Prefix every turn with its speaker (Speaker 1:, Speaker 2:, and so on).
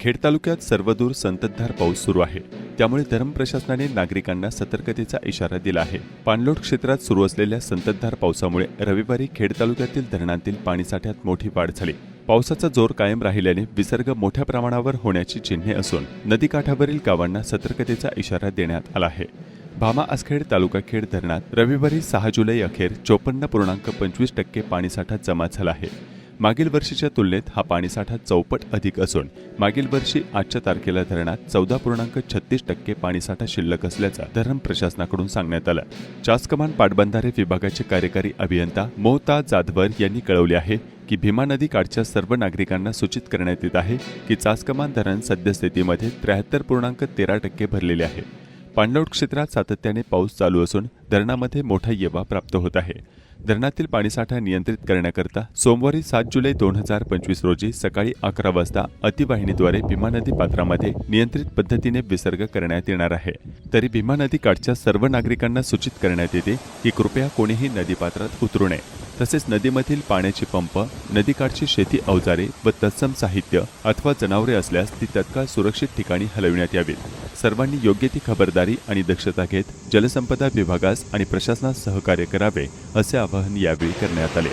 Speaker 1: खेड तालुक्यात सर्वदूर संततधार पाऊस सुरू आहे। त्यामुळे धरण प्रशासनाने नागरिकांना सतर्कतेचा इशारा दिला आहे। पाणलोट क्षेत्रात सुरू असलेल्या संततधार पावसामुळे रविवारी खेड तालुक्यातील धरणांतील पाणीसाठ्यात मोठी वाढ झाली। पावसाचा जोर कायम राहिल्याने विसर्ग मोठ्या प्रमाणावर होण्याची चिन्हे असून नदीकाठावरील गावांना सतर्कतेचा इशारा देण्यात आला आहे। भामा आसखेड तालुका खेड धरणात रविवारी 6 जुलै अखेर 54.25% पाणीसाठा जमा झाला आहे। मागील वर्षीच्या तुलनेत हा पाणीसाठा चौपट अधिक असून मागील वर्षी आजच्या तारखेला धरणात 14.36% पाणीसाठा शिल्लक असल्याचा धरण प्रशासनाकडून सांगण्यात आलं। चासकमान पाटबंधारे विभागाचे कार्यकारी अभियंता मोहता जाधवर यांनी कळवले आहे की भीमा नदी काठच्या सर्व नागरिकांना सूचित करण्यात येत आहे की चासकमान धरण सद्यस्थितीमध्ये 73.13% भरलेले आहे। पाणलोट क्षेत्रात सातत्याने पाऊस चालू असून धरणामध्ये मोठा येवा प्राप्त होत आहे। धरणातील पाणीसाठा नियंत्रित करण्याकरता सोमवारी 7 जुलै 2025 रोजी सकाळी 11 वाजता अतिवाहिनीद्वारे भीमा नदी पात्रामध्ये नियंत्रित पद्धतीने विसर्ग करण्यात येणार आहे। तरी भीमा नदी काठच्या सर्व नागरिकांना सूचित करण्यात येते की कृपया कोणीही नदीपात्रात उतरू नये। तसेच नदीमधील पाण्याची पंप, नदीकाठची शेती अवजारे व तत्सम साहित्य अथवा जनावरे असल्यास ती तत्काळ सुरक्षित ठिकाणी हलविण्यात यावीत। सर्वांनी योग्य ती खबरदारी आणि दक्षता घेत जलसंपदा विभागास आणि प्रशासनास सहकार्य करावे असे आवाहन यावेळी करण्यात आले।